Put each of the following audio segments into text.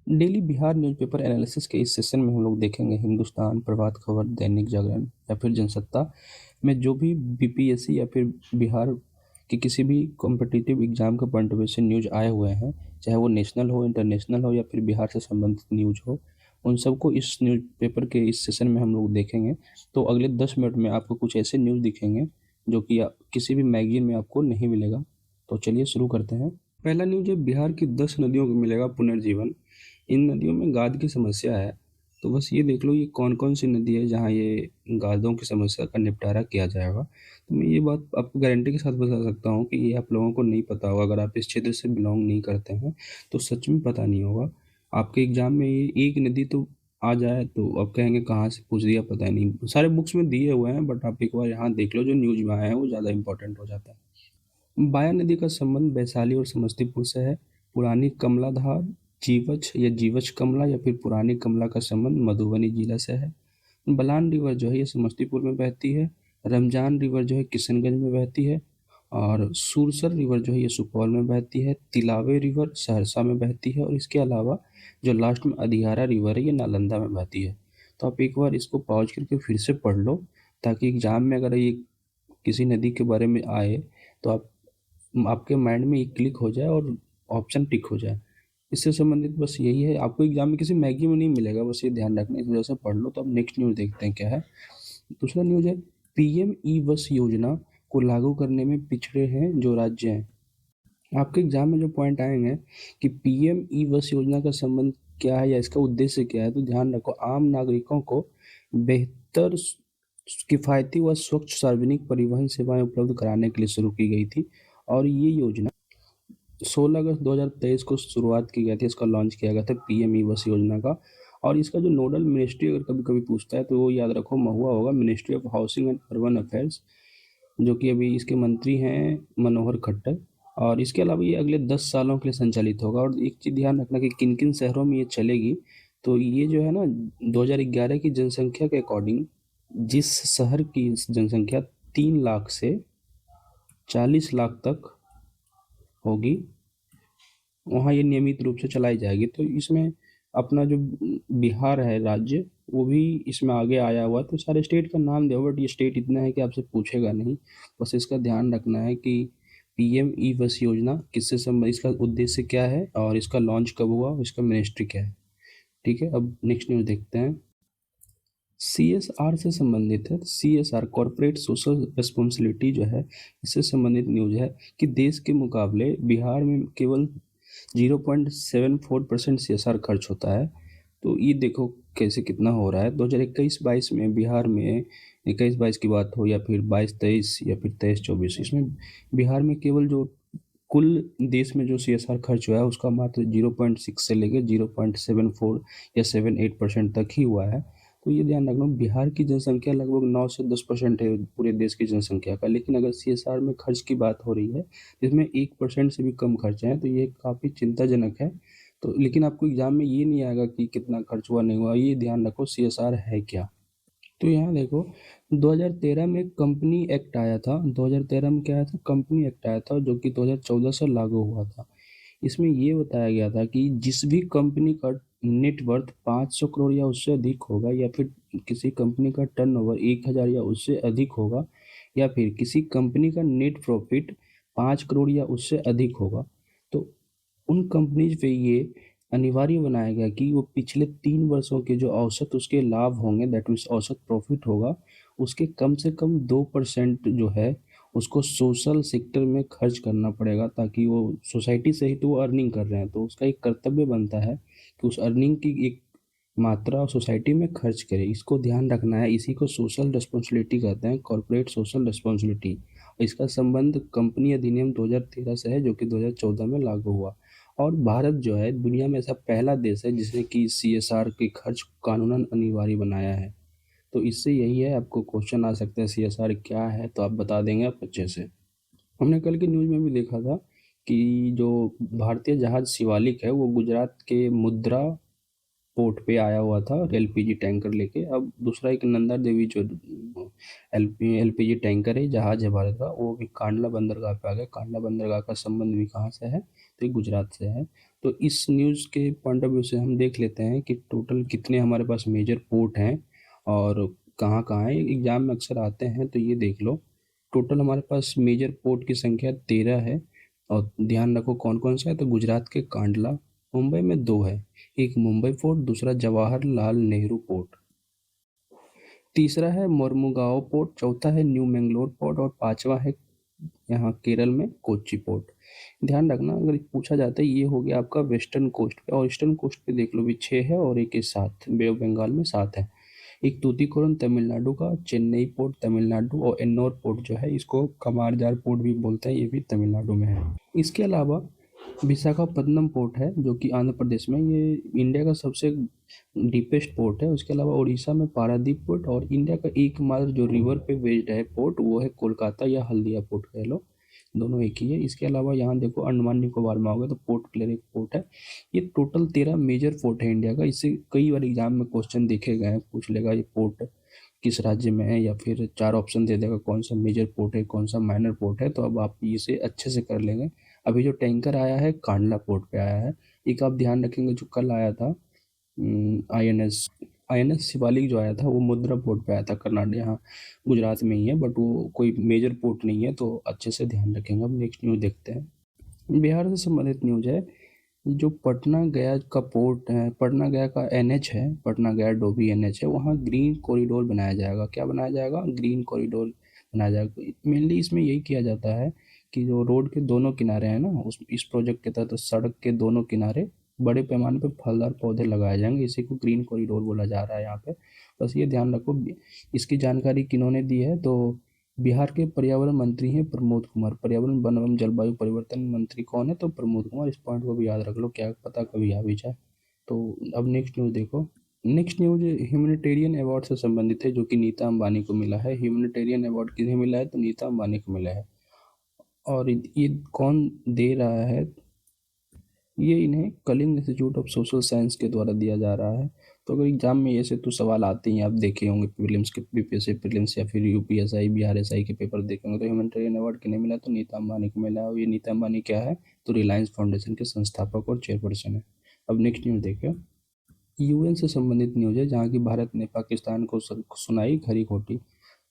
Daily Bihar newspaper analysis के इस session में हम लोग देखेंगे हिंदुस्तान, प्रभात खबर, दैनिक जागरण या फिर जनसत्ता में जो भी बीपीएससी या फिर बिहार के किसी भी कॉम्पिटिटिव एग्जाम के पॉइंट ऑफ व्यू से न्यूज आए हुए हैं, चाहे वो नेशनल हो, इंटरनेशनल हो या फिर बिहार से संबंधित न्यूज हो, उन सबको इस न्यूज़पेपर के इस सेशन में हम लोग देखेंगे। तो अगले 10 मिनट में आपको कुछ ऐसे न्यूज़ दिखेंगे जो कि किसी भी मैगजीन में आपको नहीं मिलेगा। तो चलिए शुरू करते हैं। पहला न्यूज है, बिहार की 10 नदियों को मिलेगा पुनर्जीवन। इन नदियों में गाद की समस्या है। तो बस ये देख लो ये कौन कौन सी नदी है जहाँ ये गादों की समस्या का निपटारा किया जाएगा। तो मैं ये बात आपको गारंटी के साथ बता सकता हूँ कि ये आप लोगों को नहीं पता होगा। अगर आप इस क्षेत्र से बिलोंग नहीं करते हैं तो सच में पता नहीं होगा। आपके एग्जाम में ये एक नदी तो आ जाए तो आप कहेंगे कहाँ से पूछ दिया, पता नहीं। सारे बुक्स में दिए हुए हैं, बट आप एक बार यहाँ देख लो जो न्यूज में आए हैं वो ज़्यादा इंपॉर्टेंट हो जाता है। बाया नदी का संबंध वैशाली और समस्तीपुर से है। पुरानी कमलाधार, जीवछ या जीवछ कमला या फिर पुरानी कमला का संबंध मधुबनी जिला से है। बलान रिवर जो है ये समस्तीपुर में बहती है। रमजान रिवर जो है किशनगंज में बहती है। और सुरसर रिवर जो है ये सुपौल में बहती है। तिलावे रिवर सहरसा में बहती है। और इसके अलावा जो लास्ट में अधियारा रिवर है ये नालंदा में बहती है। तो आप एक बार इसको पॉज करके फिर से पढ़ लो, ताकि एग्जाम में अगर ये किसी नदी के बारे में आए तो आपके माइंड में ये क्लिक हो जाए और ऑप्शन टिक हो जाए। इससे संबंधित बस यही है। आपको एग्जाम में किसी मैगी में नहीं मिलेगा, बस ये ध्यान रखना, इस वजह से पढ़ लो। तो अब नेक्स्ट न्यूज़ देखते हैं क्या है। दूसरा न्यूज़ है, पीएम ई बस योजना को लागू करने में पिछड़े हैं जो राज्य हैं। आपके एग्जाम में जो पॉइंट आएंगे कि पीएम ई बस योजना का संबंध क्या है या इसका उद्देश्य क्या है, तो ध्यान रखो, आम नागरिकों को बेहतर, किफ़ायती व स्वच्छ सार्वजनिक परिवहन सेवाएं उपलब्ध कराने के लिए शुरू की गई थी। और ये योजना 16 अगस्त 2023 को शुरुआत की गई थी, इसका लॉन्च किया गया था पीएम ई बस योजना का। और इसका जो नोडल मिनिस्ट्री अगर कभी कभी पूछता है तो वो याद रखो महुआ होगा, ministry of housing and urban affairs, जो कि अभी इसके मंत्री हैं मनोहर खट्टर। और इसके अलावा ये अगले 10 सालों के लिए संचालित होगा। और एक चीज़ ध्यान रखना कि किन किन शहरों में ये चलेगी। तो ये जो है ना, 2011 की जनसंख्या के अकॉर्डिंग जिस शहर की जनसंख्या 3 लाख से 40 लाख तक होगी, वहाँ ये नियमित रूप से चलाई जाएगी। तो इसमें अपना जो बिहार है राज्य, वो भी इसमें आगे आया हुआ है। तो सारे स्टेट का नाम दो, बट ये स्टेट इतना है कि आपसे पूछेगा नहीं। बस इसका ध्यान रखना है कि पीएम ई बस योजना किससे संबंधित, इसका उद्देश्य क्या है और इसका लॉन्च कब हुआ, इसका मिनिस्ट्री क्या है। ठीक है, अब नेक्स्ट न्यूज़ देखते हैं। सीएसआर से संबंधित है। सीएसआर कॉर्पोरेट सोशल रिस्पॉन्सिबिलिटी जो है, इससे संबंधित न्यूज है कि देश के मुकाबले बिहार में केवल 0.74% सीएसआर खर्च होता है। तो ये देखो कैसे कितना हो रहा है। 2021-22 में बिहार में, 21-22 की बात हो या फिर 22-23 या फिर 23-24, इसमें बिहार में केवल जो कुल देश में जो सीएसआर खर्च हुआ है उसका मात्र 0.6 से लेकर 0.74 या 78% तक ही हुआ है। तो ये ध्यान रखना, बिहार की जनसंख्या लगभग 9 से 10% है पूरे देश की जनसंख्या का, लेकिन अगर सीएसआर में खर्च की बात हो रही है जिसमें 1% से भी कम खर्च है, तो ये काफ़ी चिंताजनक है। तो लेकिन आपको एग्जाम में ये नहीं आएगा कि कितना खर्च हुआ नहीं हुआ, ये ध्यान रखो सीएसआर है क्या। तो यहाँ देखो, 2013 में कंपनी एक्ट आया था। 2013 में क्या आया था, कंपनी एक्ट आया था, जो कि 2014 से लागू हुआ था। इसमें ये बताया गया था कि जिस भी कंपनी का नेट वर्थ 500 करोड़ या उससे अधिक होगा, या फिर किसी कंपनी का टर्नओवर 1000 या उससे अधिक होगा, या फिर किसी कंपनी का नेट प्रॉफिट 5 करोड़ या उससे अधिक होगा, तो उन कंपनीज पे ये अनिवार्य बनाया गया कि वो पिछले 3 वर्षों के जो औसत उसके लाभ होंगे, दैट मीन्स औसत प्रॉफिट होगा, उसके कम से कम 2% जो है उसको सोशल सेक्टर में खर्च करना पड़ेगा, ताकि वो सोसाइटी से ही तो वो अर्निंग कर रहे हैं, तो उसका एक कर्तव्य बनता है कि उस अर्निंग की एक मात्रा सोसाइटी में खर्च करे। इसको ध्यान रखना है। इसी को सोशल रिस्पॉन्सिबिलिटी कहते हैं, कॉर्पोरेट सोशल रिस्पॉन्सिबिलिटी। इसका संबंध कंपनी अधिनियम 2013 से है, जो कि 2014 में लागू हुआ। और भारत जो है दुनिया में ऐसा पहला देश है जिसने कि सीएसआर के खर्च कानूनन अनिवार्य बनाया है। तो इससे यही है, आपको क्वेश्चन आ सकता है सीएसआर क्या है, तो आप बता देंगे आप अच्छे से। हमने कल के न्यूज़ में भी देखा था कि जो भारतीय जहाज शिवालिक है वो गुजरात के मुद्रा पोर्ट पे आया हुआ था एलपीजी टैंकर लेके। अब दूसरा एक नंदा देवी जो एलपीजी टैंकर है, जहाज है भारत का, वो भी कांडला बंदरगाह पे आ गया। कांडला बंदरगाह का संबंध भी कहाँ से है, तो ये गुजरात से है। तो इस न्यूज़ के पॉइंट ऑफ व्यू से हम देख लेते हैं कि टोटल कितने हमारे पास मेजर पोर्ट हैं और कहाँ हैं। एग्जाम में अक्सर आते हैं, तो ये देख लो। टोटल हमारे पास मेजर पोर्ट की संख्या 13 है। और ध्यान रखो कौन कौन सा है, तो गुजरात के कांडला, मुंबई में 2 है। एक मुंबई पोर्ट, दूसरा जवाहरलाल नेहरू पोर्ट। तीसरा है मोरमुगाओ पोर्ट, चौथा है न्यू मैंगलोर पोर्ट और पांचवा है यहाँ केरल में कोच्चि पोर्ट। ध्यान रखना, अगर पूछा जाता है, ये हो गया आपका वेस्टर्न कोस्ट पे, और ईस्टर्न कोस्ट पे देख लो भी 6 है और एक के साथ बे ऑफ बंगाल में 7 है। एक तूतीकोरन तमिलनाडु का, चेन्नई पोर्ट तमिलनाडु, और एन्नौर पोर्ट जो है इसको कमारजार पोर्ट भी बोलते हैं, ये भी तमिलनाडु में है। इसके अलावा विशाखापत्तनम पोर्ट है जो कि आंध्र प्रदेश में, ये इंडिया का सबसे डीपेस्ट पोर्ट है। उसके अलावा उड़ीसा में पारादीप पोर्ट, और इंडिया का एकमात्र जो रिवर पे बेस्ड है पोर्ट वो है कोलकाता या हल्दिया पोर्ट कह लो, दोनों एक ही है। इसके अलावा यहाँ देखो अंडमान निकोबार में होगा तो पोर्ट क्लियर एक पोर्ट है। ये टोटल 13 मेजर पोर्ट है इंडिया का। इससे कई बार एग्जाम में क्वेश्चन देखे गए हैं, पूछ लेगा ये पोर्ट किस राज्य में है, या फिर 4 ऑप्शन दे देगा कौन सा मेजर पोर्ट है कौन सा माइनर पोर्ट है। तो अब आप इसे अच्छे से कर लेंगे। अभी जो टैंकर आया है कांडला पोर्ट पे आया है। एक आप ध्यान रखेंगे जो कल आया था आई एन एस शिवालिक जो आया था वो मुद्रा पोर्ट पे आया था, कर्नाटक यहाँ गुजरात में ही है, बट वो कोई मेजर पोर्ट नहीं है, तो अच्छे से ध्यान रखेंगे। अब नेक्स्ट न्यूज़ देखते हैं। बिहार से संबंधित न्यूज है। जो पटना गया का पोर्ट है, पटना गया का एनएच है, पटना गया डोभी एनएच है, वहाँ ग्रीन कॉरिडोर बनाया जाएगा। क्या बनाया जाएगा? ग्रीन कॉरिडोर बनाया जाएगा। मेनली इसमें यही किया जाता है कि जो रोड के दोनों किनारे हैं ना, उस इस प्रोजेक्ट के तहत तो सड़क के दोनों किनारे बड़े पैमाने पर फलदार पौधे लगाए जाएंगे। इसी को ग्रीन कॉरिडोर बोला जा रहा है यहाँ पे। बस ये ध्यान रखो। इसकी जानकारी किन्होंने दी है? तो बिहार के पर्यावरण मंत्री हैं प्रमोद कुमार। पर्यावरण वन एवं जलवायु परिवर्तन मंत्री कौन है? तो प्रमोद कुमार। इस पॉइंट को भी याद रख लो, क्या पता कभी आ भी जाए। तो अब नेक्स्ट न्यूज़ देखो। नेक्स्ट न्यूज ह्यूमैनिटेरियन अवार्ड से संबंधित है जो कि नीता अंबानी को मिला है। ह्यूमैनिटेरियन अवार्ड किन्हें मिला है? तो नीता अंबानी को मिला है। और ये कौन दे रहा है? ये इन्हें Kalinga Institute of Social Science के द्वारा दिया जा रहा है। तो अगर एग्जाम में ऐसे तो सवाल आते हैं, आप देखे होंगे प्रीलिम्स के, बीपीएससी प्रीलिम्स या फिर यूपीएसआई बिहारएसआई के पेपर देखे होंगे, तो ह्यूमैनिटेरियन अवार्ड किन्हें मिला? तो नीता अंबानी को मिला है। और ये नीता अंबानी क्या है? तो रिलायंस फाउंडेशन के संस्थापक और चेयरपर्सन है। अब नेक्स्ट न्यूज़ देखिए। यूएन से संबंधित न्यूज है जहाँ की भारत ने पाकिस्तान को सुनाई खरी खोटी।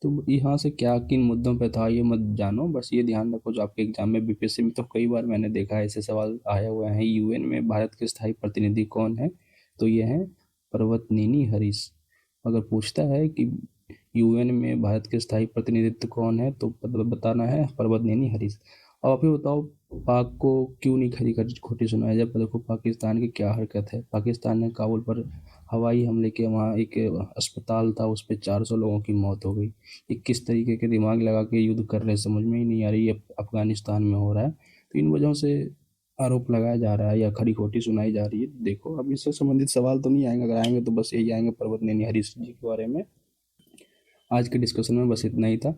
तो यहाँ से क्या किन मुद्दों पे था ये मत जानो, बस ये ध्यान रखो जो आपके एग्जाम में बीपीएससी में तो कई बार मैंने देखा है ऐसे सवाल आए हुए हैं। यूएन में भारत के स्थायी प्रतिनिधि कौन है? तो ये हैं पर्वतनेनी हरीश। अगर पूछता है कि यूएन में भारत के स्थायी प्रतिनिधित्व कौन है, तो बताना है पर्वतनेनी हरीश। अब आप ही बताओ, पाक को क्यों नहीं खरी खोटी सुनाया जाए? पर देखो पाकिस्तान की क्या हरकत है। पाकिस्तान ने काबुल पर हवाई हमले के, वहाँ एक अस्पताल था उस पर 400 लोगों की मौत हो गई। ये किस तरीके के दिमाग लगा के युद्ध कर रहे हैं समझ में ही नहीं आ रही। ये अफगानिस्तान में हो रहा है, तो इन वजहों से आरोप लगाया जा रहा है या खरी खोटी सुनाई जा रही है। देखो अब इससे संबंधित सवाल तो नहीं आएंगे, अगर आएंगे तो बस यही आएंगे पर्वतनेनी हरीश जी के बारे में। आज के डिस्कशन में बस इतना ही था।